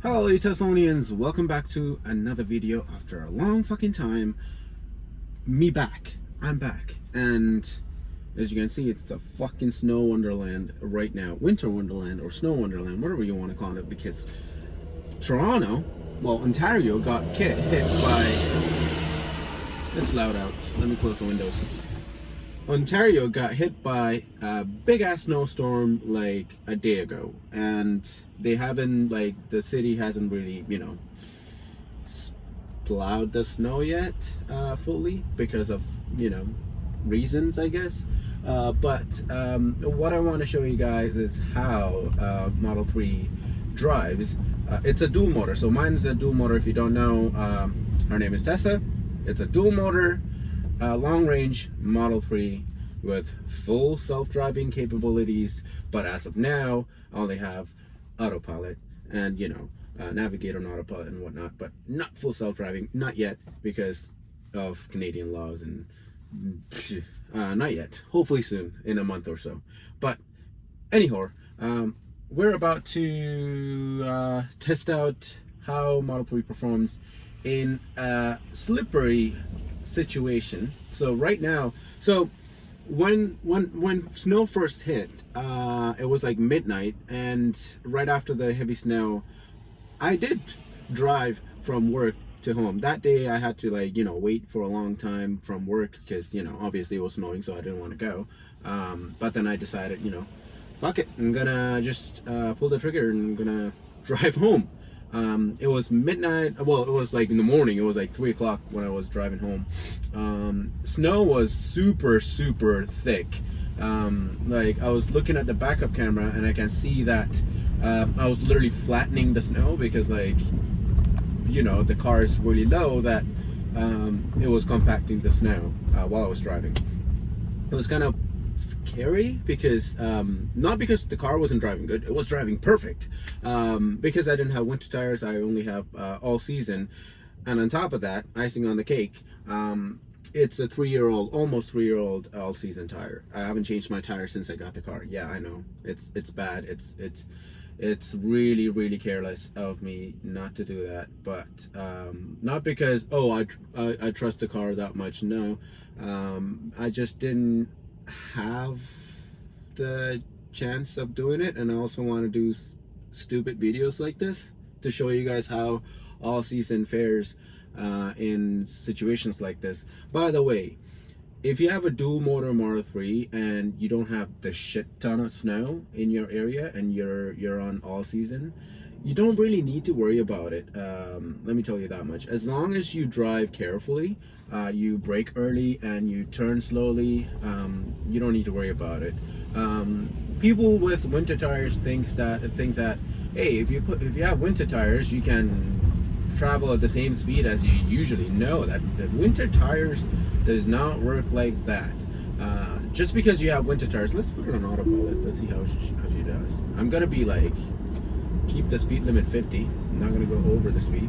Hello, you Teslonians. Welcome back to another video after a long fucking time. Me back. I'm back. And as you can see, it's a fucking snow wonderland right now. Winter wonderland or snow wonderland, whatever you want to call it, because Toronto, well, Ontario got hit by... It's loud out. Let me close the windows. Ontario got hit by a big ass snowstorm like a day ago, and they haven't, like, the city hasn't really, plowed the snow yet fully because of, reasons, I guess. But what I want to show you guys is how Model 3 drives. It's a dual motor, so mine's a dual motor. If you don't know, her name is Tessa. It's a dual motor long range Model 3 with full self-driving capabilities, but as of now I only have autopilot and navigate on autopilot and whatnot, but not full self-driving, not yet, because of Canadian laws, and not yet, hopefully soon, in a month or so. But anyhow, we're about to test out how Model 3 performs in a slippery situation. So right now, when snow first hit, it was like midnight, and right after the heavy snow, I did drive from work to home. That day I had to wait for a long time from work because obviously it was snowing, so I didn't want to go. But then I decided, fuck it, I'm gonna just pull the trigger and I'm gonna drive home. It was midnight. Well, it was like in the morning. It was like 3 o'clock when I was driving home. Snow was super thick. Like, I was looking at the backup camera and I can see that I was literally flattening the snow because, like, the car is really low, that it was compacting the snow while I was driving. It was kind of scary because not because the car wasn't driving good, it was driving perfect, because I didn't have winter tires. I only have all season, and on top of that, icing on the cake, it's a almost 3-year-old all season tire. I haven't changed my tire since I got the car. Yeah, I know it's bad. It's really careless of me not to do that, but not because I trust the car that much. No, I just didn't have the chance of doing it, and I also want to do stupid videos like this to show you guys how all season fares in situations like this. By the way, if you have a dual motor Model 3 and you don't have the shit ton of snow in your area and you're on all season, you don't really need to worry about it. Let me tell you that much. As long as you drive carefully, you brake early and you turn slowly, you don't need to worry about it. People with winter tires think that hey, if you have winter tires, you can travel at the same speed as you usually. Know that winter tires does not work like that. Just because you have winter tires, let's put it on autopilot. Let's see how she does. I'm gonna be like, keep the speed limit 50. I'm not gonna go over the speed,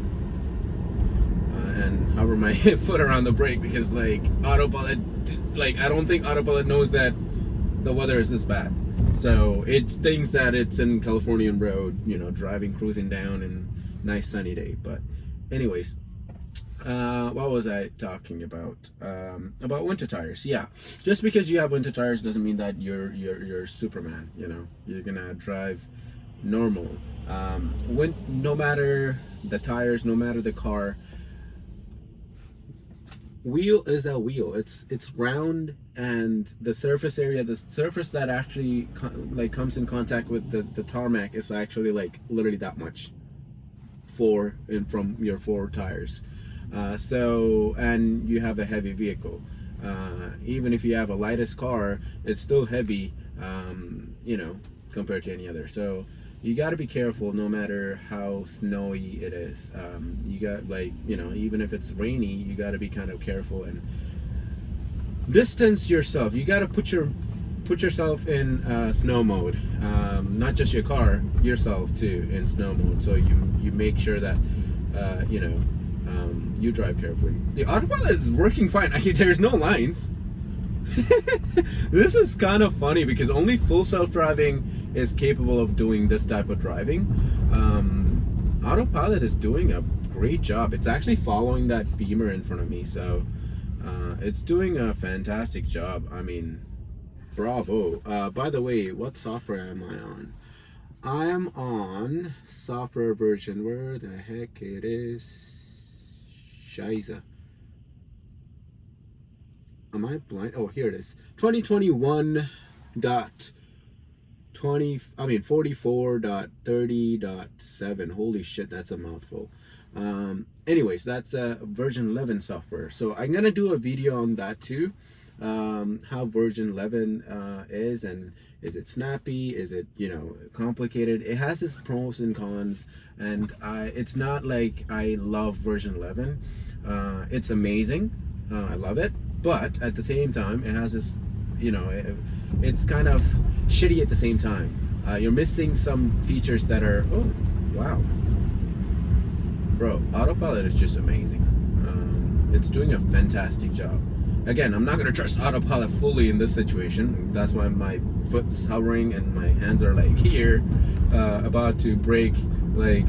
and hover my foot around the brake, because like autopilot, like, I don't think autopilot knows that the weather is this bad. So it thinks that it's in Californian road, driving, cruising down in nice sunny day. But anyways, what was I talking about? About winter tires. Yeah, just because you have winter tires doesn't mean that you're Superman. You're gonna drive normal. No matter the tires, no matter the car, wheel is a wheel. It's round, and the surface area, the surface that actually comes in contact with the tarmac is actually like literally that much from your 4 tires. So, and you have a heavy vehicle. Even if you have a lightest car, it's still heavy, compared to any other. So you got to be careful no matter how snowy it is. You got, even if it's rainy, you got to be kind of careful and distance yourself. You got to put yourself in snow mode, not just your car, yourself too in snow mode, so you make sure that you drive carefully. The autopilot is working fine. There's no lines. This is kind of funny because only full self-driving is capable of doing this type of driving. autopilot is doing a great job. It's actually following that Beamer in front of me, so it's doing a fantastic job. I mean, bravo. By the way, what software am I on? I am on software version, where the heck it is? Shiza. Am I blind? Oh, here it is. 44.30.7. Holy shit, that's a mouthful. Anyways, that's version 11 software. So I'm gonna do a video on that too. How version 11 is, and is it snappy, is it, you know, complicated? It has its pros and cons, and it's not like I love version 11. It's amazing, I love it, but at the same time it has this, you know, it's kind of shitty at the same time. You're missing some features that are, oh wow bro, autopilot is just amazing. It's doing a fantastic job. Again, I'm not going to trust autopilot fully in this situation. That's why my foot's hovering and my hands are like here, about to brake like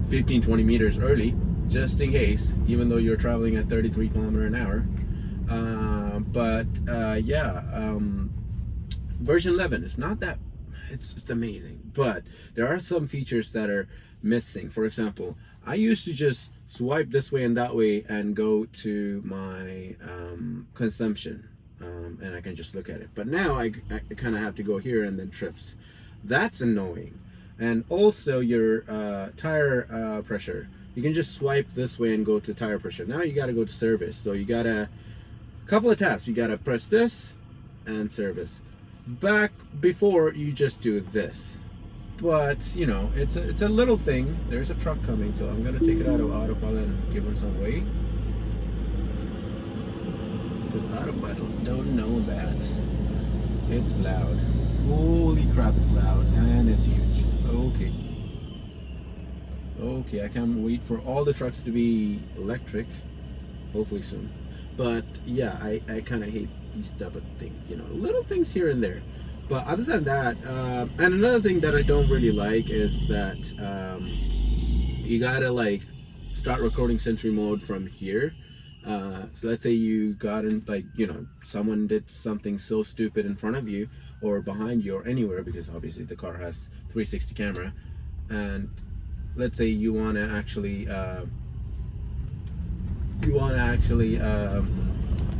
15-20 meters early, just in case, even though you're traveling at 33 kilometers an hour. Version 11 is not that, it's amazing, but there are some features that are missing. For example, I used to just swipe this way and that way and go to my consumption, and I can just look at it. But now I kind of have to go here and then trips. That's annoying. And also your tire pressure. You can just swipe this way and go to tire pressure. Now you got to go to service. So you got to, couple of taps. You got to press this and service. Back before, you just do this. But you know, it's a little thing. There's a truck coming, so I'm gonna take it out of autopilot and give him some weight, because autopilot don't know that it's loud. Holy crap, it's loud, and it's huge. Okay, I can't wait for all the trucks to be electric, hopefully soon. But yeah, I kind of hate these type of things, you know, little things here and there. But other than that, and another thing that I don't really like is that you gotta like start recording Sentry mode from here. So let's say you got in, like, you know, someone did something so stupid in front of you or behind you or anywhere, because obviously the car has 360 camera, and let's say you want to actually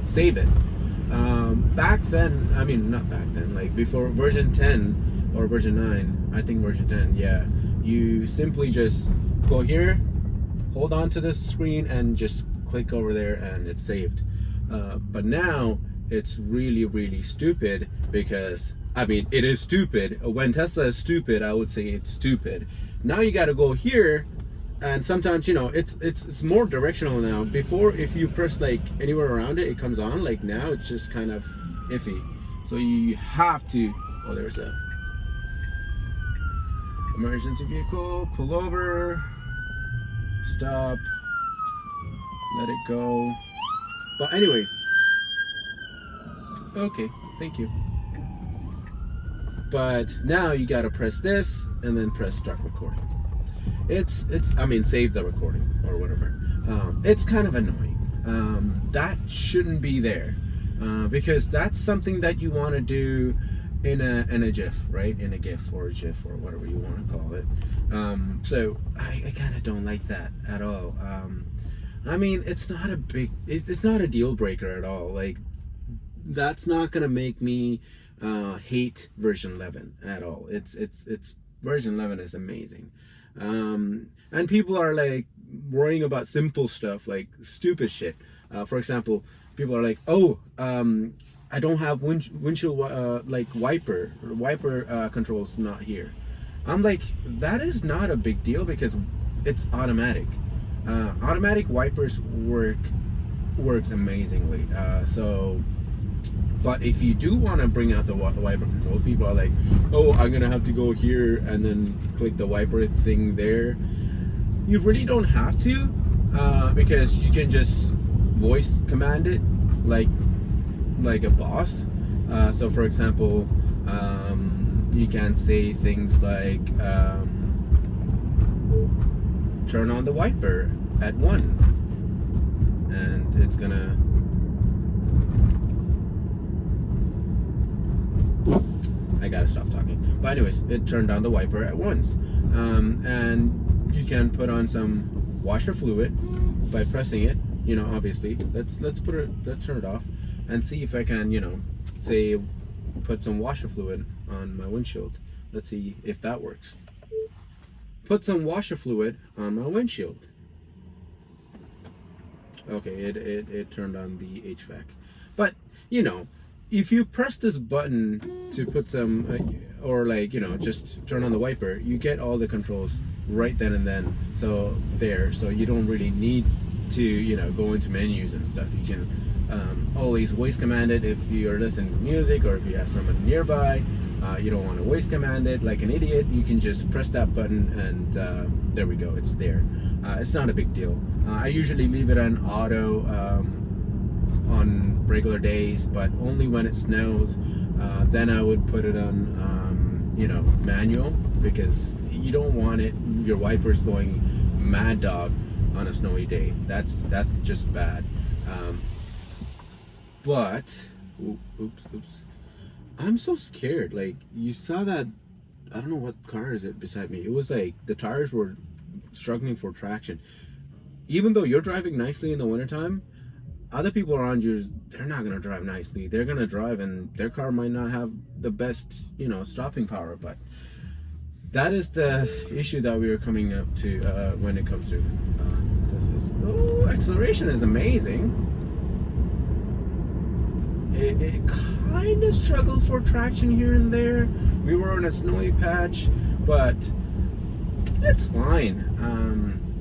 save it. Back then, I mean, not back then, like before version 10 or version 9, I think version 10, yeah, you simply just go here, hold on to this screen and just click over there and it's saved. But now it's really stupid, because I mean, it is stupid. When Tesla is stupid, I would say it's stupid. Now you got to go here, and sometimes, you know, it's more directional now. Before, if you press like anywhere around it, it comes on. Like now, it's just kind of iffy. So you have to. Oh, there's a emergency vehicle. Pull over. Stop. Let it go. But anyways. Okay. Thank you. But now you gotta press this and then press start recording. I mean, save the recording or whatever. It's kind of annoying. That shouldn't be there, because that's something that you want to do in a GIF, right? In a GIF or a GIF or whatever you want to call it. So I kind of don't like that at all. I mean, it's not a deal breaker at all. Like, that's not gonna make me hate version 11 at all. It's version 11 is amazing. And people are like worrying about simple stuff, like stupid shit. For example, people are like, oh, I don't have windshield like wiper controls not here. I'm like, that is not a big deal, because it's automatic. Automatic wipers works amazingly. But if you do want to bring out the wiper controls, people are like, oh, I'm gonna have to go here and then click the wiper thing there. You really don't have to, because you can just voice command it like a boss. So for example, you can say things like, turn on the wiper at 1, and it's gonna. I gotta stop talking. But anyways, it turned on the wiper at once, and you can put on some washer fluid by pressing it. You know, obviously, let's turn it off and see if I can, you know, say put some washer fluid on my windshield. Let's see if that works. Put some washer fluid on my windshield. Okay, it turned on the HVAC. But, you know, if you press this button to put some, or like, you know, just turn on the wiper, you get all the controls right then and then. So you don't really need to, you know, go into menus and stuff. You can always voice command it if you're listening to music, or if you have someone nearby. You don't want to voice command it like an idiot. You can just press that button and there we go, it's there. It's not a big deal. I usually leave it on auto on regular days, but only when it snows. Then I would put it on you know, manual, because you don't want your wipers going mad dog on a snowy day. That's just bad. But oops, I'm so scared. Like, you saw that, I don't know what car is it beside me. It was like the tires were struggling for traction. Even though you're driving nicely in the wintertime, other people around you, they're not gonna drive nicely. They're gonna drive and their car might not have the best, you know, stopping power. But that is the issue that we are coming up to when it comes to acceleration is amazing. It kind of struggled for traction here and there. We were in a snowy patch, but it's fine.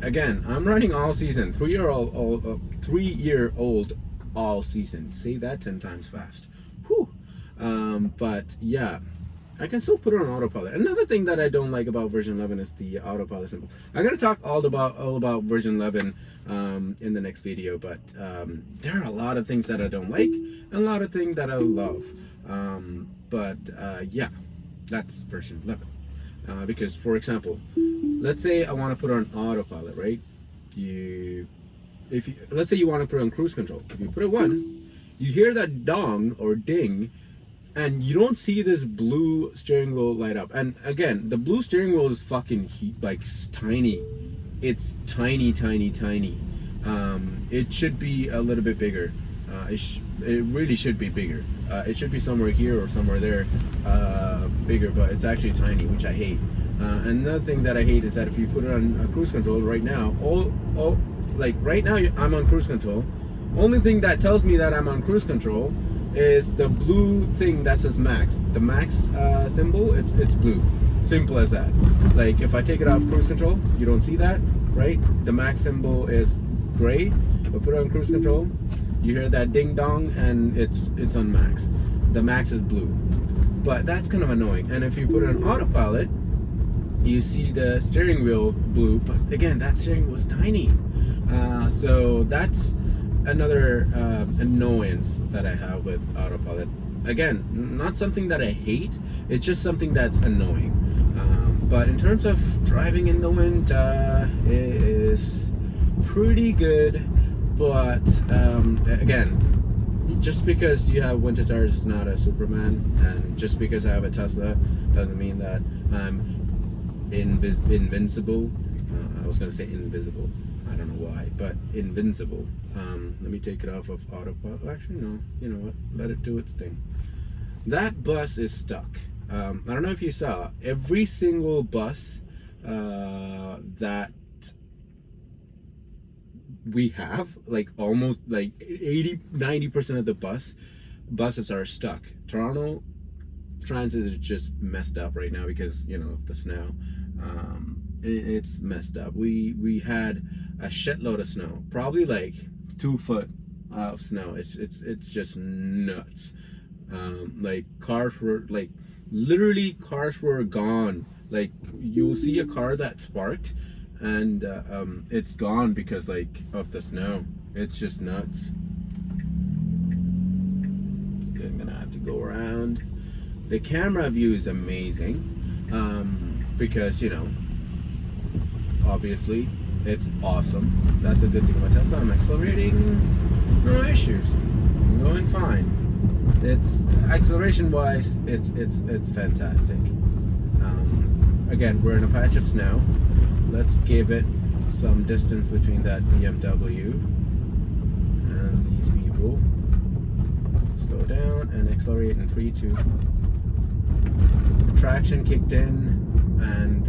Again, I'm running all season, 3-year-old all season. Say that 10 times fast. Whew. But yeah, I can still put it on autopilot. Another thing that I don't like about version 11 is the autopilot symbol. I'm gonna talk all about version 11 in the next video, but there are a lot of things that I don't like and a lot of things that I love. Yeah, that's version 11. Because, for example, let's say I want to put on autopilot, right? Let's say you want to put on cruise control. If you put it 1, you hear that dong or ding, and you don't see this blue steering wheel light up. And again, the blue steering wheel is fucking tiny. It's tiny. It should be a little bit bigger. It really should be bigger. It should be somewhere here or somewhere there, bigger, but it's actually tiny, which I hate. Another thing that I hate is that if you put it on cruise control right now, like right now I'm on cruise control. Only thing that tells me that I'm on cruise control is the blue thing that says max. The max symbol, it's blue. Simple as that. Like, if I take it off cruise control, you don't see that, right? The max symbol is gray. But put it on cruise control, you hear that ding dong, and it's on max. The max is blue. But that's kind of annoying. And if you put it on autopilot, you see the steering wheel blue, but again, that steering wheel is tiny. So that's another annoyance that I have with autopilot. Again, not something that I hate, it's just something that's annoying. But in terms of driving in the wind, it is pretty good. But again, just because you have winter tires is not a Superman, and just because I have a Tesla doesn't mean that I'm invincible. I was gonna say invisible. I don't know why, but invincible. Let me take it off of autopilot. Actually, no. You know what? Let it do its thing. That bus is stuck. I don't know if you saw every single bus that we have, like almost like 80-90% of the buses are stuck. Toronto Transit is just messed up right now because, you know, of the snow. It's messed up. We had a shitload of snow, probably like 2 foot of snow. It's just nuts. Like cars were like, literally cars were gone. Like, you'll see a car that's parked and it's gone because like of the snow. It's just nuts. I'm gonna have to go around. The camera view is amazing because, you know, obviously It's awesome. That's a good thing about Tesla. I'm accelerating, no issues. I'm going fine. It's acceleration wise, it's fantastic. Again, we're in a patch of snow. Let's give it some distance between that BMW and these people. Slow down and accelerate in 3, 2. Traction kicked in, and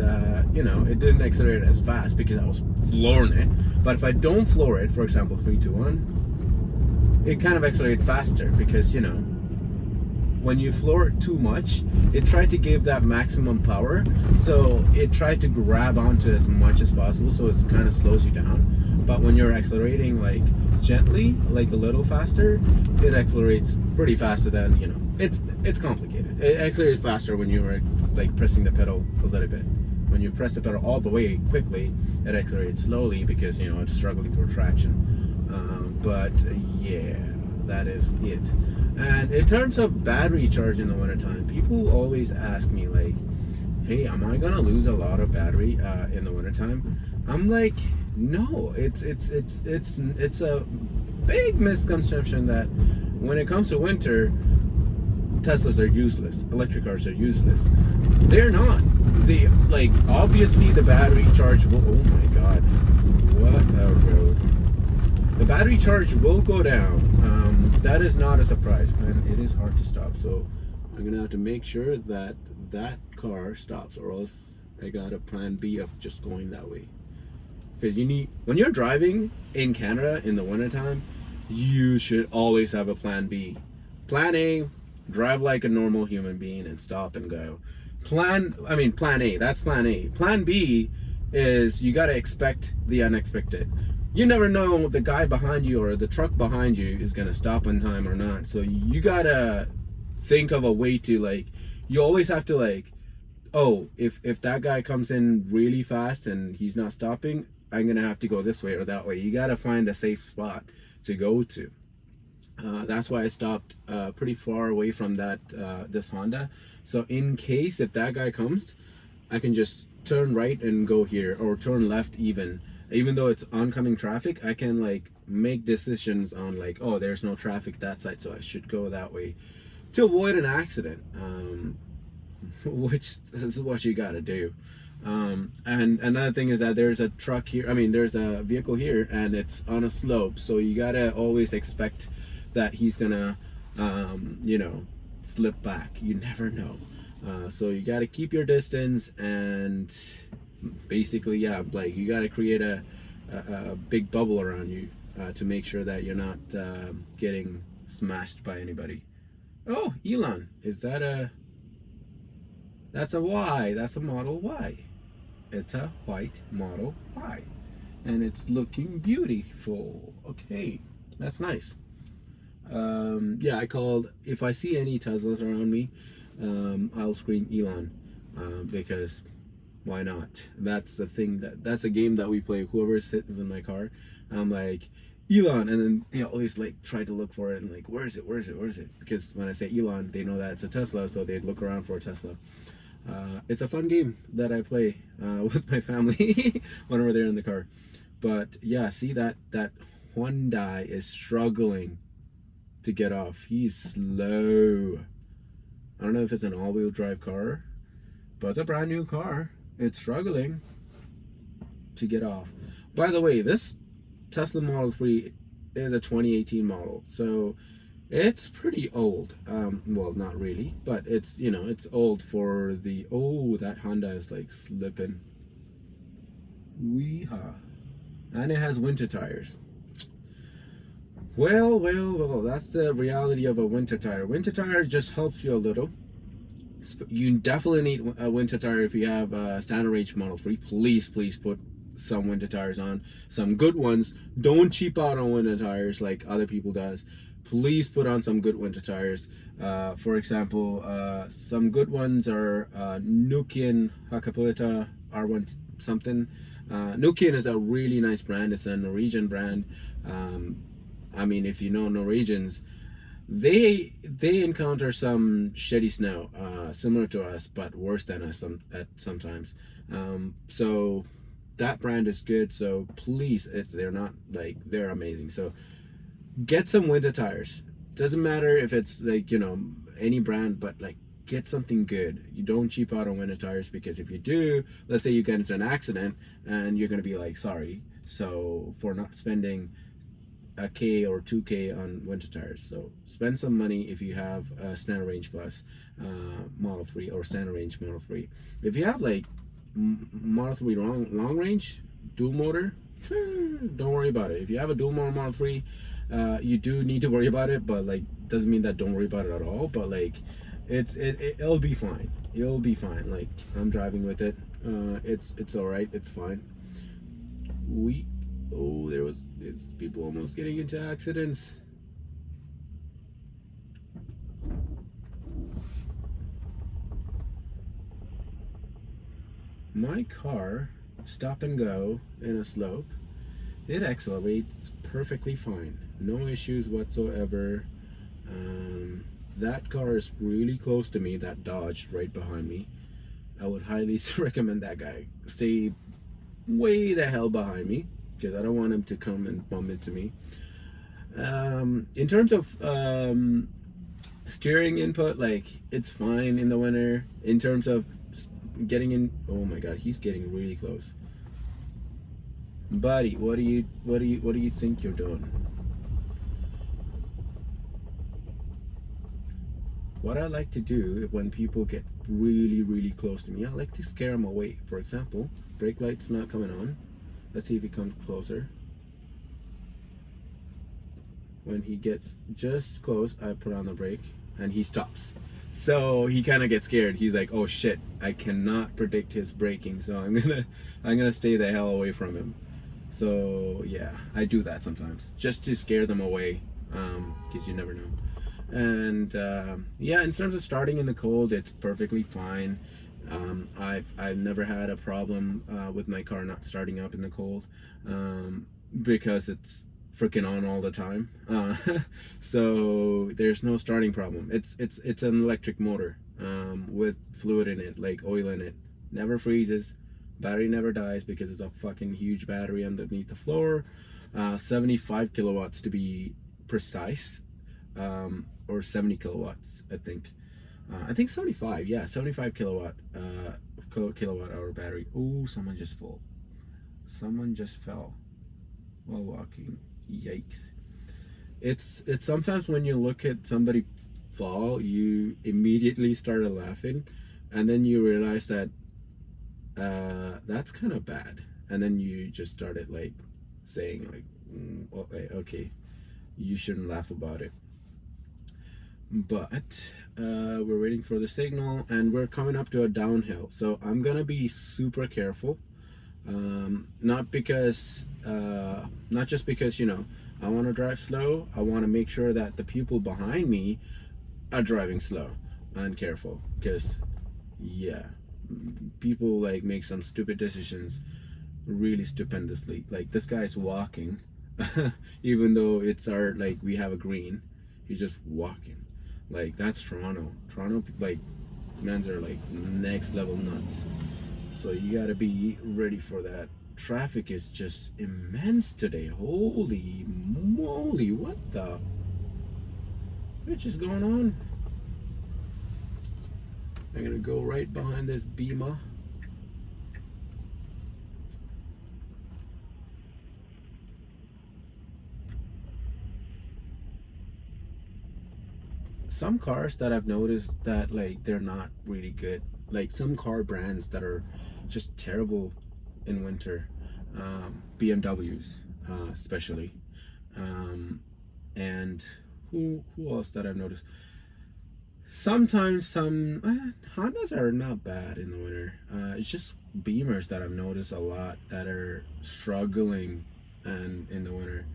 you know, it didn't accelerate as fast because I was flooring it. But if I don't floor it, for example, 3, 2, 1, it kind of accelerates faster because, you know, when you floor it too much, it tried to give that maximum power, so it tried to grab onto as much as possible, so it kind of slows you down. But when you're accelerating like gently, like a little faster, it accelerates pretty faster than, you know, it's complicated. It accelerates faster when you're like pressing the pedal a little bit. When you press the pedal all the way quickly, it accelerates slowly because, you know, it's struggling for traction. But yeah, that is it. And in terms of battery charge in the wintertime, people always ask me like, hey, am I gonna lose a lot of battery in the wintertime? I'm like, no, it's a big misconception that when it comes to winter, Teslas are useless, electric cars are useless. They're not. They, like, obviously the battery charge will, oh my god, what a road. The battery charge will go down. That is not a surprise, and it is hard to stop. So I'm gonna have to make sure that that car stops, or else I got a plan B of just going that way. Because you need, when you're driving in Canada in the wintertime, you should always have a plan B. Plan A, drive like a normal human being and stop and go. Plan A, that's plan A. Plan B is you gotta expect the unexpected. You never know the guy behind you or the truck behind you is gonna stop on time or not. So you gotta think of a way to, like, you always have to, like, oh, if that guy comes in really fast and he's not stopping, I'm gonna have to go this way or that way. You gotta find a safe spot to go to. That's why I stopped pretty far away from that this Honda. So in case if that guy comes, I can just turn right and go here, or turn left even though it's oncoming traffic. I can like make decisions on like, oh, there's no traffic that side, so I should go that way to avoid an accident. Which is what you gotta do. And another thing is that there's a truck here, there's a vehicle here and it's on a slope, so you gotta always expect that he's gonna you know, slip back. You never know. So you gotta keep your distance, and basically, yeah, like, you gotta create a big bubble around you to make sure that you're not getting smashed by anybody. Oh, Elon, is that a, that's a Y, that's a Model Y. It's a white Model Y, and it's looking beautiful. Okay, that's nice. Yeah, I called, if I see any Teslas around me, I'll scream Elon, because why not? That's the thing, that's a game that we play. Whoever sits in my car, I'm like, Elon, and then they always like try to look for it and like, where is it, because when I say Elon, they know that it's a Tesla, so they'd look around for a Tesla. It's a fun game that I play with my family whenever they're in the car. But yeah, see that Hyundai is struggling to get off. He's slow. I don't know if it's an all-wheel drive car, but it's a brand new car. It's struggling to get off. By the way, this Tesla Model 3 is a 2018 model, so it's pretty old. Well, not really, but it's, you know, it's old for the, oh, that Honda is like slipping. Weehaw. And it has winter tires. Well, that's the reality of a winter tire. Winter tire just helps you a little. You definitely need a winter tire if you have a standard range Model 3. Please put some winter tires on. Some good ones. Don't cheap out on winter tires like other people does. Please put on some good winter tires. For example, some good ones are Nokian Hakkapeliitta R1 something. Nokian is a really nice brand. It's a Norwegian brand. If you know Norwegians, they encounter some shitty snow, similar to us, but worse than us sometimes. So that brand is good. So please, they're not like, they're amazing. So get some winter tires. Doesn't matter if it's like, any brand, but like, get something good. You don't cheap out on winter tires, because if you do, let's say you get into an accident and you're gonna be like, sorry, so for not spending a K or 2K on winter tires. So spend some money if you have a Standard Range Plus Model 3 or Standard Range Model 3. If you have like Model 3 long range dual motor, don't worry about it. If you have a dual motor Model 3, you do need to worry about it, but like, doesn't mean that don't worry about it at all. But like, it'll be fine. It'll be fine. Like, I'm driving with it. It's all right. It's fine. It's people almost getting into accidents. My car stop and go in a slope. It accelerates perfectly fine. No issues whatsoever. That car is really close to me, that Dodge right behind me. I would highly recommend that guy stay way the hell behind me, because I don't want him to come and bump into me. In terms of steering input, like, it's fine in the winter. In terms of getting in, oh my god, he's getting really close. Buddy, what do you think you're doing? What I like to do when people get really close to me, I like to scare them away. For example, brake light's not coming on. Let's see if he comes closer. When he gets just close, I put on the brake and he stops. So he kind of gets scared. He's like, oh shit, I cannot predict his braking, so I'm gonna stay the hell away from him. So yeah, I do that sometimes just to scare them away, because you never know. And yeah, in terms of starting in the cold, it's perfectly fine. I've never had a problem with my car not starting up in the cold, because it's freaking on all the time. So there's no starting problem. It's an electric motor with fluid in it, like oil in it. Never freezes. Battery never dies because it's a fucking huge battery underneath the floor. 75 kilowatts to be precise, or 70 kilowatts, I think. I think 75, yeah, 75 kilowatt hour battery. Oh, someone just fell. Someone just fell while walking. Yikes. It's sometimes when you look at somebody fall, you immediately started laughing, and then you realize that that's kind of bad, and then you just started like saying like, okay, you shouldn't laugh about it. But we're waiting for the signal, and we're coming up to a downhill, so I'm gonna be super careful. Not just because I want to drive slow. I want to make sure that the people behind me are driving slow and careful, because yeah, people like make some stupid decisions really stupendously. Like, this guy's walking even though it's like we have a green. He's just walking. Like, that's Toronto, like, mans are like next level nuts. So you gotta be ready for that. Traffic is just immense today. Holy moly, what the which is going on? I'm gonna go right behind this Beamer. Some cars that I've noticed that like they're not really good, like some car brands that are just terrible in winter, BMWs especially, and who else that I've noticed? Sometimes some Hondas are not bad in the winter. It's just Beamers that I've noticed a lot that are struggling and in the winter.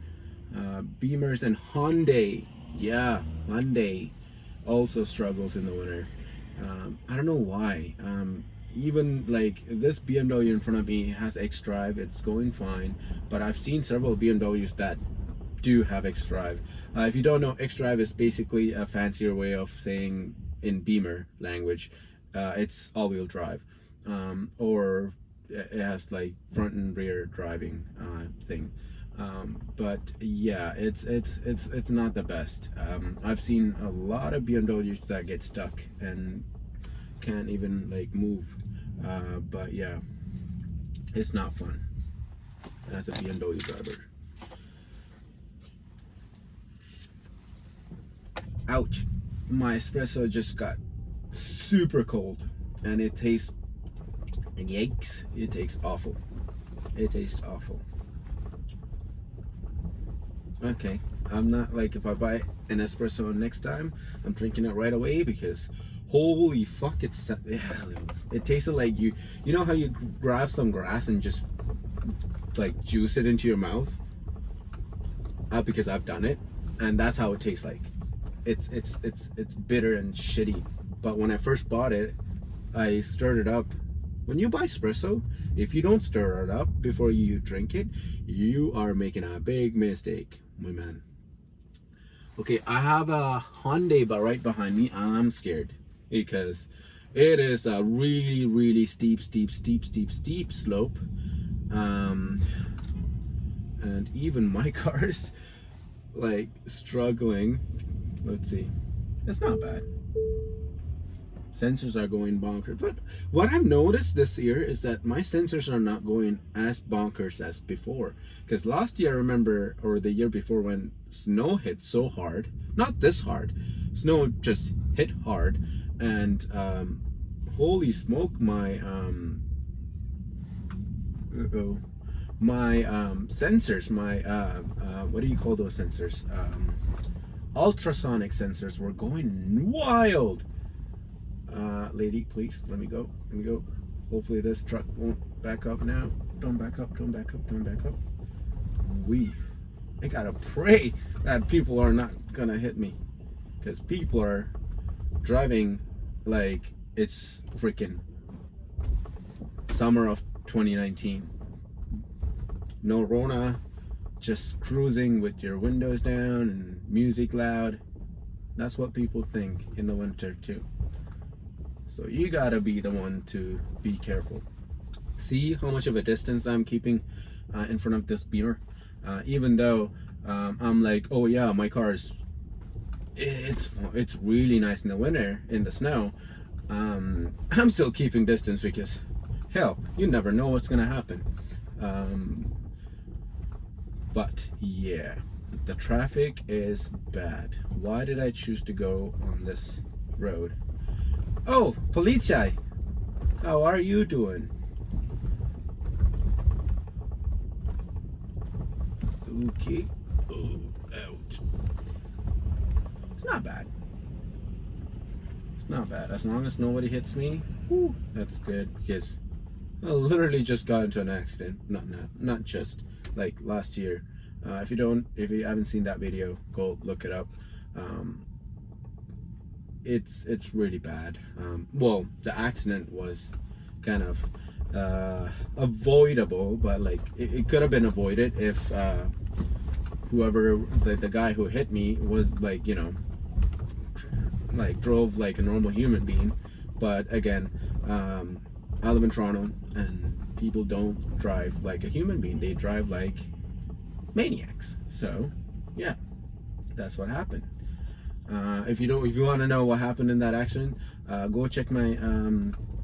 Beamers and Hyundai, yeah, Hyundai also struggles in the winter. I don't know why. Even like this BMW in front of me has xDrive, it's going fine, but I've seen several BMWs that do have xDrive. If you don't know, xDrive is basically a fancier way of saying, in Beamer language, it's all-wheel drive, or it has like front and rear driving thing. But yeah, it's not the best. I've seen a lot of BMWs that get stuck and can't even like move. But yeah, it's not fun as a BMW driver. Ouch, my espresso just got super cold and it tastes, yikes, it tastes awful. It tastes awful. Okay, I'm not like, if I buy an espresso next time, I'm drinking it right away, because holy fuck, it tasted like you know how you grab some grass and just like juice it into your mouth? Because I've done it, and that's how it tastes like. It's bitter and shitty. But when I first bought it, I stirred it up. When you buy espresso, if you don't stir it up before you drink it, you are making a big mistake, my man. Okay, I have a Hyundai but right behind me, and I'm scared because it is a really steep slope. And even my car's like struggling. Let's see, it's not bad. Sensors are going bonkers, but what I've noticed this year is that my sensors are not going as bonkers as before. Because last year, I remember, or the year before, when snow hit so hard, not this hard, snow just hit hard, and holy smoke, my sensors, my what do you call those sensors? Ultrasonic sensors were going wild. Lady, please let me go. Hopefully this truck won't back up now. Don't back up. I gotta pray that people are not gonna hit me, because people are driving like it's freaking summer of 2019. No Rona, just cruising with your windows down and music loud. That's what people think in the winter too. So you gotta be the one to be careful. See how much of a distance I'm keeping in front of this Beamer? Even though I'm like, oh yeah, my car is, it's really nice in the winter, in the snow. I'm still keeping distance because, hell, you never know what's gonna happen. But yeah, the traffic is bad. Why did I choose to go on this road? Oh, Polichai, how are you doing? Okay. Oh, ouch. It's not bad. It's not bad. As long as nobody hits me, whew, that's good, because I literally just got into an accident. Not just like last year. If you haven't seen that video, go look it up. It's really bad. Well, the accident was kind of avoidable, but like it could have been avoided if whoever the guy who hit me was like, you know, like drove like a normal human being. But again, I live in Toronto, and people don't drive like a human being. They drive like maniacs. So yeah, that's what happened. If you want to know what happened in that accident, go check my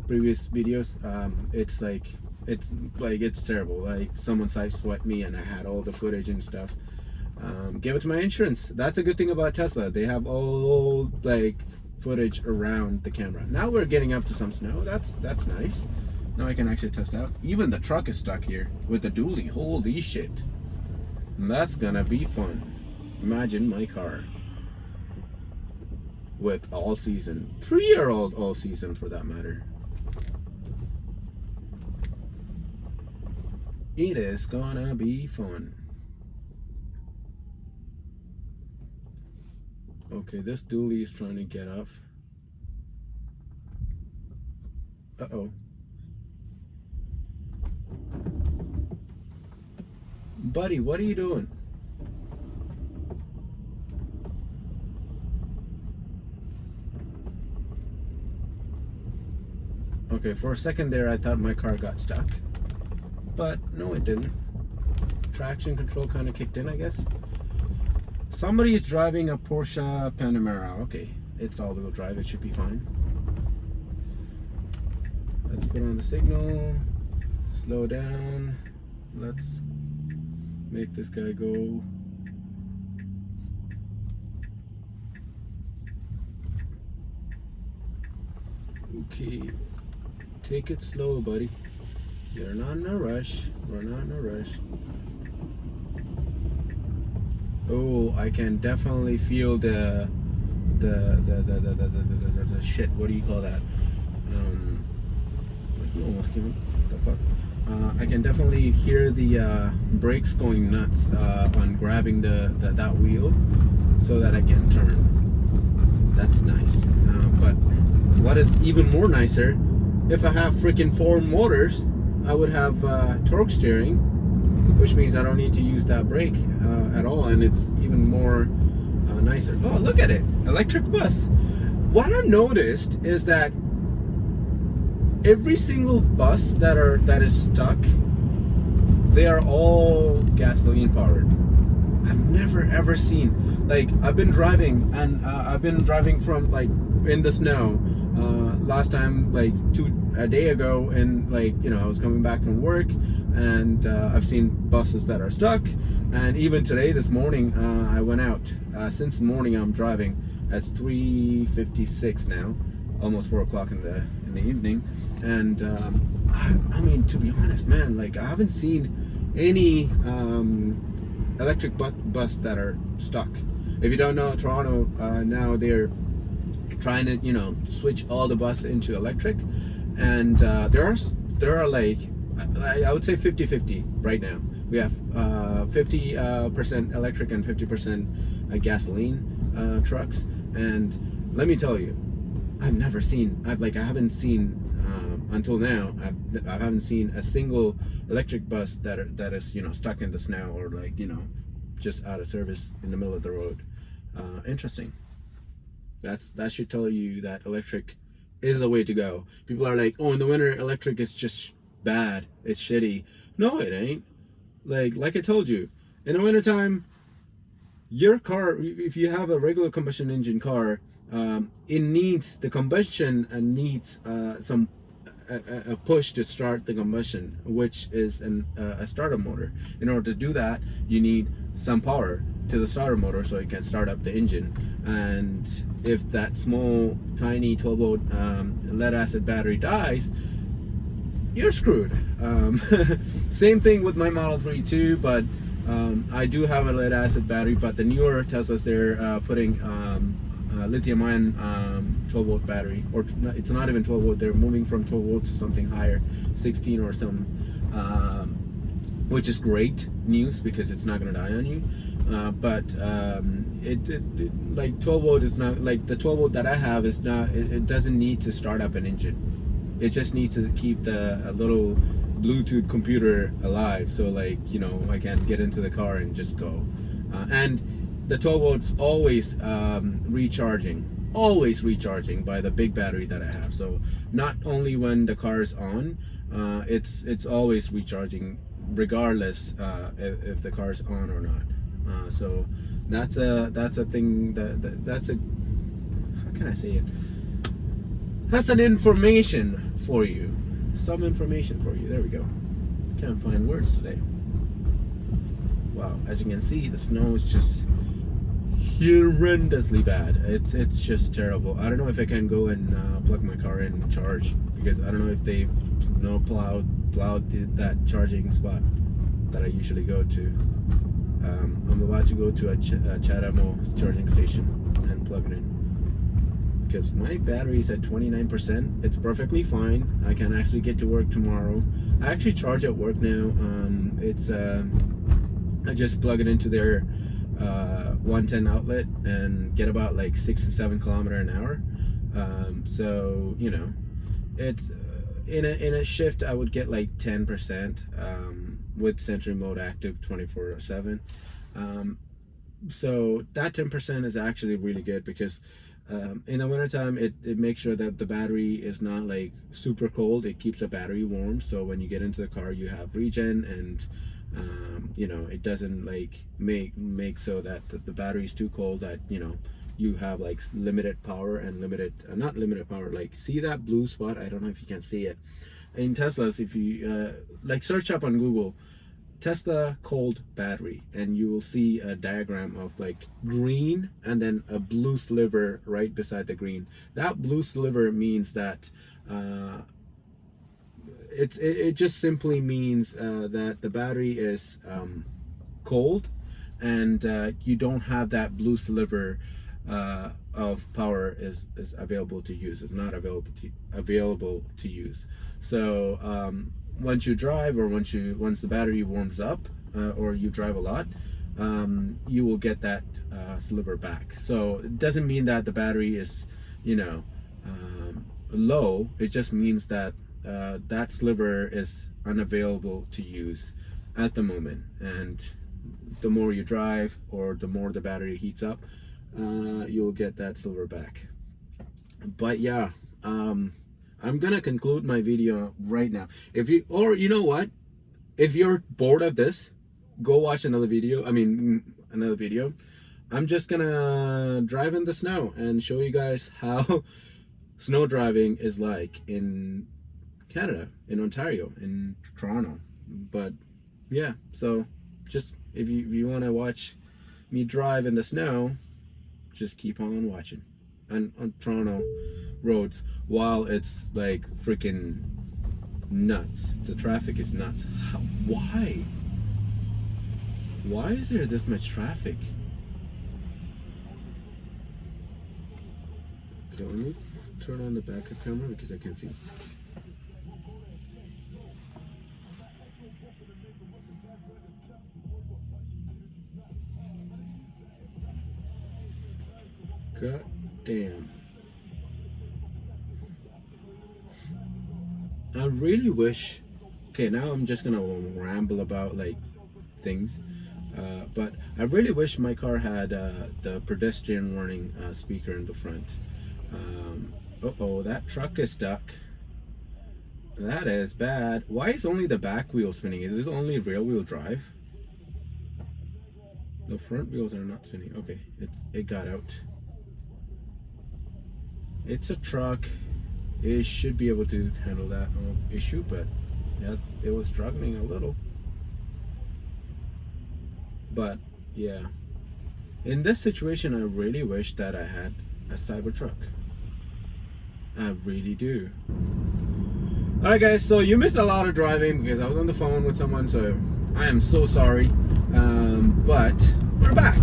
previous videos. It's terrible. Like, someone sideswiped me, and I had all the footage and stuff. Give it to my insurance. That's a good thing about Tesla. They have all like footage around the camera. Now we're getting up to some snow. That's nice. Now I can actually test out. Even the truck is stuck here with the dually. Holy shit. That's gonna be fun. Imagine my car with all season, 3-year-old all season for that matter. It is gonna be fun. Okay, this dually is trying to get off. Uh-oh. Buddy, what are you doing? Okay, for a second there, I thought my car got stuck. but no, it didn't. Traction control kind of kicked in, I guess. Somebody is driving a Porsche Panamera. Okay, it's all-wheel drive. It should be fine. Let's put on the signal. Slow down. Let's make this guy go. Okay, take it slow, buddy. You're not in a rush. We're not in a rush. Oh, I can definitely feel the shit. What do you call that? You almost came up. What the fuck? I can definitely hear the brakes going nuts on grabbing that wheel, so that I can turn. That's nice. But what is even more nicer, if I have freaking 4 motors, I would have torque steering, which means I don't need to use that brake at all, and it's even more nicer. Oh, look at it, electric bus. What I noticed is that every single bus that is stuck, they are all gasoline powered. I've never ever seen, like, I've been driving from, like, in the snow. Last time, like a day ago, and, like, you know, I was coming back from work, and I've seen buses that are stuck. And even today, this morning, I went out. Since the morning I'm driving. It's 3:56 now, almost 4 o'clock in the evening. And I mean, to be honest, man, like, I haven't seen any electric bus that are stuck. If you don't know, Toronto now they're trying to, you know, switch all the buses into electric, and there are like, I would say 50-50 right now. We have 50% electric and 50% gasoline trucks. And let me tell you, I haven't seen until now. I haven't seen a single electric bus that is, you know, stuck in the snow, or, like, you know, just out of service in the middle of the road. Interesting. That should tell you that electric is the way to go. People are like, oh, in the winter electric is just bad, it's shitty. No, it ain't. Like I told you, in the wintertime, your car, if you have a regular combustion engine car, it needs the combustion and needs a push to start the combustion, which is a starter motor. In order to do that, you need some power to the starter motor so it can start up the engine. And if that small tiny 12 volt lead acid battery dies, you're screwed. Same thing with my Model 3 too, but I do have a lead acid battery, but the newer Teslas, they're putting lithium ion 12 volt battery, or it's not even 12 volt, they're moving from 12 volt to something higher, 16 or some, which is great news because it's not going to die on you. But like 12 volt is not, like the 12 volt that I have is not, it doesn't need to start up an engine. It just needs to keep the little Bluetooth computer alive, so, like, you know, I can get into the car and just go. And the 12 volts always recharging by the big battery that I have. So not only when the car is on, it's always recharging regardless if the car is on or not. So that's a thing that's a, how can I say it? That's an information for you. Some information for you. There we go. Can't find words today. Wow, as you can see, the snow is just horrendously bad. It's just terrible. I don't know if I can go and plug my car in and charge, because I don't know if they plowed that charging spot that I usually go to. I'm about to go to a CHAdeMO charging station and plug it in, because my battery is at 29%. It's perfectly fine. I can actually get to work tomorrow. I actually charge at work now. I just plug it into their 110 outlet and get about like 6 to 7 kilometers an hour. So, you know, it's in a shift I would get like 10% with Sentry mode active 24/7. So that 10% is actually really good, because In the wintertime, it makes sure that the battery is not like super cold. It keeps the battery warm, so when you get into the car you have regen, and you know, it doesn't like make so that the battery is too cold that, you know, you have like limited power and limited not limited power. Like, see that blue spot? I don't know if you can see it in Teslas. If you like search up on Google Tesla cold battery, and you will see a diagram of like green and then a blue sliver right beside the green. That blue sliver means that it just simply means that the battery is cold, and you don't have that blue sliver of power is available to use. It's not available to use. So once you drive, or once the battery warms up, or you drive a lot, you will get that sliver back. So it doesn't mean that the battery is, you know, low. It just means that that sliver is unavailable to use at the moment, and the more you drive, or the more the battery heats up, you'll get that sliver back. But yeah, I'm gonna conclude my video right now. If you, or you know what, if you're bored of this, go watch another video. I'm just gonna drive in the snow and show you guys how snow driving is like in Canada, in Ontario, in Toronto. But yeah, so just if you want to watch me drive in the snow, just keep on watching on Toronto roads while it's like freaking nuts. The traffic is nuts. Why is there this much traffic? Okay, let me turn on the backup camera because I can't see. God damn. I really wish, okay, now I'm just gonna ramble about like things, but I really wish my car had the pedestrian warning speaker in the front. Uh-oh, that truck is stuck. That is bad. Why is only the back wheel spinning? Is this only rear wheel drive? The front wheels are not spinning. Okay, it got out. It's a truck. It should be able to handle that issue, but yeah, it was struggling a little. But yeah, in this situation, I really wish that I had a Cybertruck. I really do. Alright guys, so you missed a lot of driving because I was on the phone with someone, so I am so sorry. But we're back.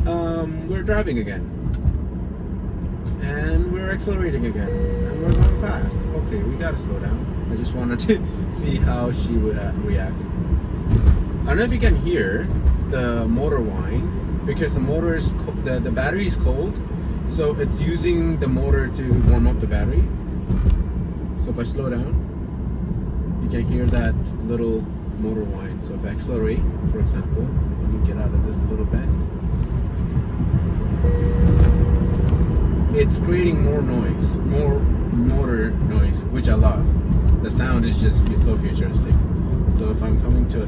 We're driving again. And we're accelerating again, and we're going fast. Okay, we gotta slow down. I just wanted to see how she would react. I don't know if you can hear the motor whine because the motor is the battery is cold, so it's using the motor to warm up the battery. So if I slow down, you can hear that little motor whine. So if I accelerate, for example, let me get out of this little bend. It's creating more noise, more motor noise, which I love. The sound is just so futuristic. So if I'm coming to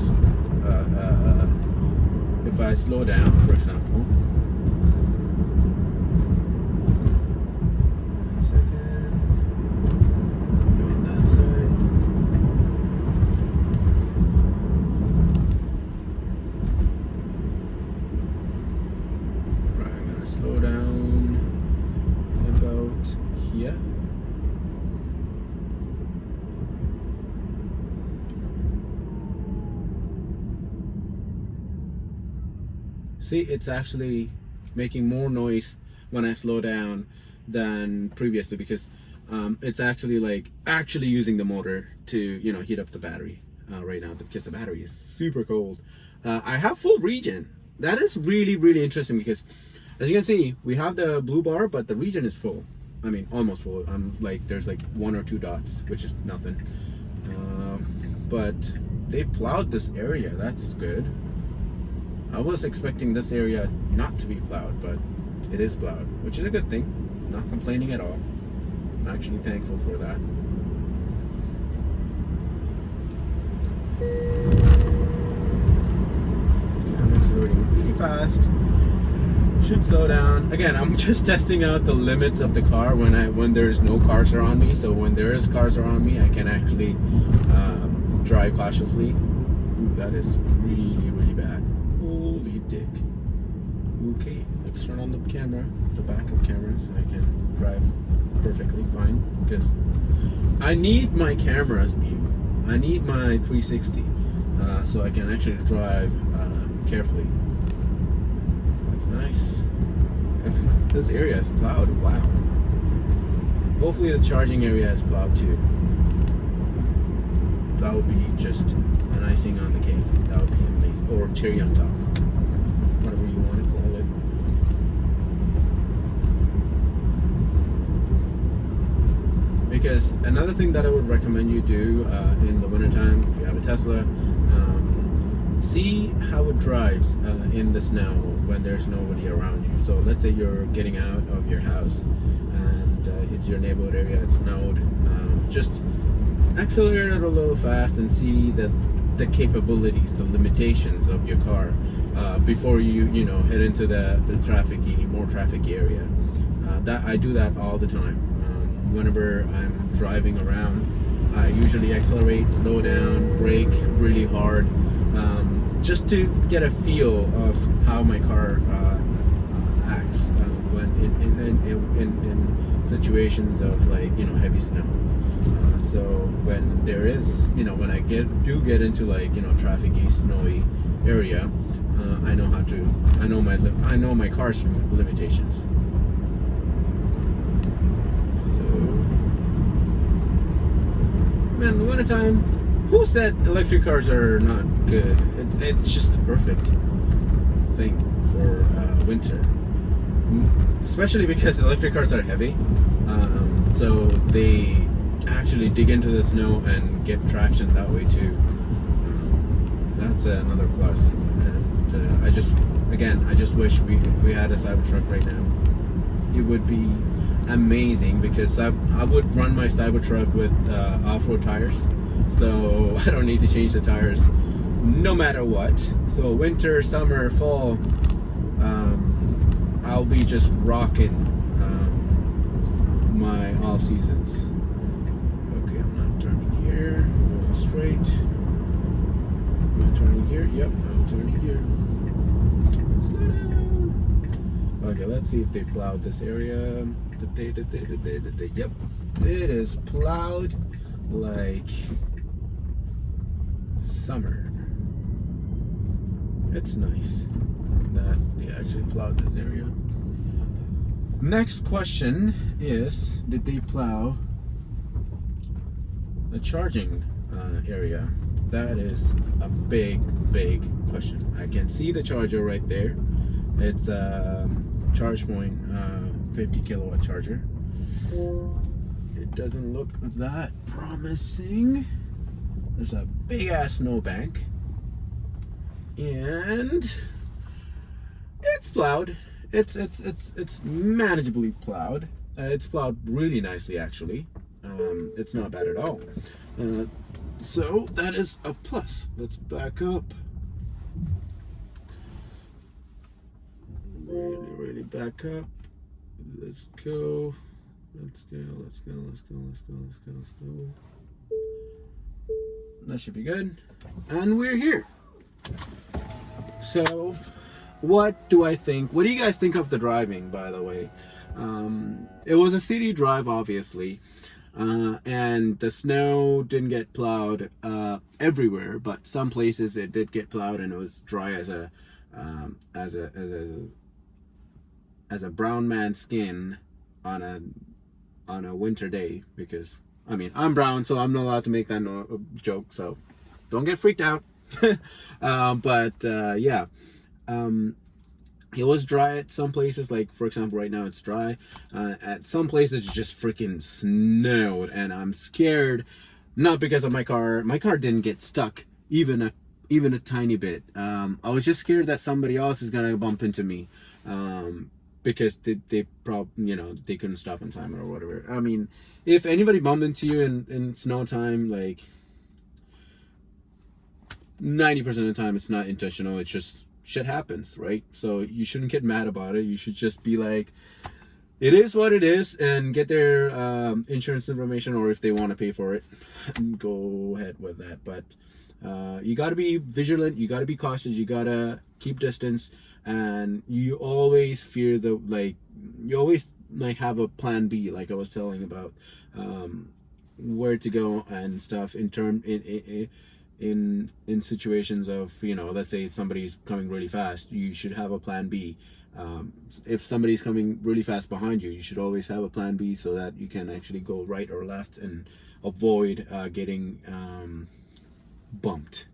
if I slow down, for example, one second, go on that side. Right, I'm gonna slow down about here. See, it's actually making more noise when I slow down than previously because it's actually using the motor to, you know, heat up the battery right now because the battery is super cold. I have full regen. That is really, really interesting because as you can see, we have the blue bar, but the regen is full. I mean, almost full. There's like 1 or 2 dots, which is nothing. But they plowed this area. That's good. I was expecting this area not to be plowed, but it is plowed, which is a good thing. not complaining at all. I'm actually thankful for that. I'm accelerating pretty fast. Should slow down. Again, I'm just testing out the limits of the car when there's no cars around me. So when there is cars around me, I can actually drive cautiously. Ooh, that is really, really bad. Holy dick. Okay, let's turn on the camera, the backup camera, so I can drive perfectly fine. Because I need my camera's view. I need my 360, so I can actually drive carefully. That's nice. This area is plowed. Wow. Hopefully the charging area is plowed too. That would be just an icing on the cake. That would be amazing. Or cherry on top. Whatever you want to call it. Because another thing that I would recommend you do in the wintertime, if you have a Tesla, see how it drives in the snow when there's nobody around you. So let's say you're getting out of your house and it's your neighborhood area, it's snowed. Just accelerate it a little fast and see the capabilities, the limitations of your car before you head into the more traffic area. That I do that all the time. Whenever I'm driving around, I usually accelerate, slow down, brake really hard, just to get a feel of how my car acts when in situations of heavy snow. So when there is when I do get into trafficy, snowy area, I know my car's limitations. So, man, in the wintertime, who said electric cars are not good? It's just the perfect thing for winter, especially because electric cars are heavy, so they actually dig into the snow and get traction that way too. That's another plus. And I just wish we had a Cybertruck right now. It would be amazing, because I would run my Cybertruck with off-road tires, so I don't need to change the tires no matter what. So winter, summer, fall, I'll be just rocking my all seasons. Okay, I'm not turning here. I'm going straight. Am I turning here? Yep, I'm turning here. Slow down. Okay, let's see if they plowed this area. Yep, it is plowed like summer. It's nice that they actually plowed this area. Next question is, did they plow the charging area? That is a big question. I can see the charger right there. It's a ChargePoint 50 kilowatt charger. It doesn't look that promising. There's a big ass snowbank, and it's plowed. It's manageably plowed. It's plowed really nicely, actually. It's not bad at all. So that is a plus. Let's back up. Really back up. Let's go. Let's go. That should be good. And we're here. So, what do I think? What do you guys think of the driving, by the way? It was a city drive, obviously. And the snow didn't get plowed everywhere, but some places it did get plowed, and it was dry as a brown man's skin on a winter day. Because I mean, I'm brown, so I'm not allowed to make that joke, so don't get freaked out. Yeah, it was dry at some places. Like, for example, right now it's dry. At some places it just freaking snowed, and I'm scared, not because of my car. My car didn't get stuck even a tiny bit. I was just scared that somebody else is gonna bump into me. because they couldn't stop in time or whatever. I mean, if anybody bumped into you in snow time, like 90% of the time it's not intentional, it's just shit happens, right? So you shouldn't get mad about it. You should just be like, it is what it is, and get their insurance information, or if they want to pay for it, go ahead with that. But you got to be vigilant, you got to be cautious, you got to keep distance, and you always fear you always have a plan B, like I was telling about where to go and stuff in situations of, let's say somebody's coming really fast. You should have a plan B. If somebody's coming really fast behind you, you should always have a plan B, so that you can actually go right or left and avoid getting bumped.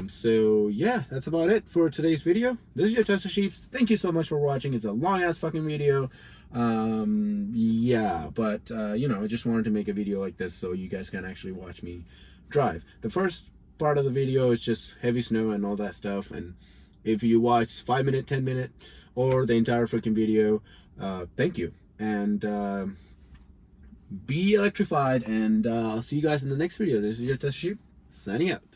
So yeah, that's about it for today's video. This is your Tesla Sheeps. Thank you so much for watching. It's a long ass fucking video. Yeah, but I just wanted to make a video like this so you guys can actually watch me drive. The first part of the video is just heavy snow and all that stuff, and if you watch 5 minute, 10 minute, or the entire freaking video, thank you, and be electrified, and I'll see you guys in the next video. This is your Tesla Sheep signing out.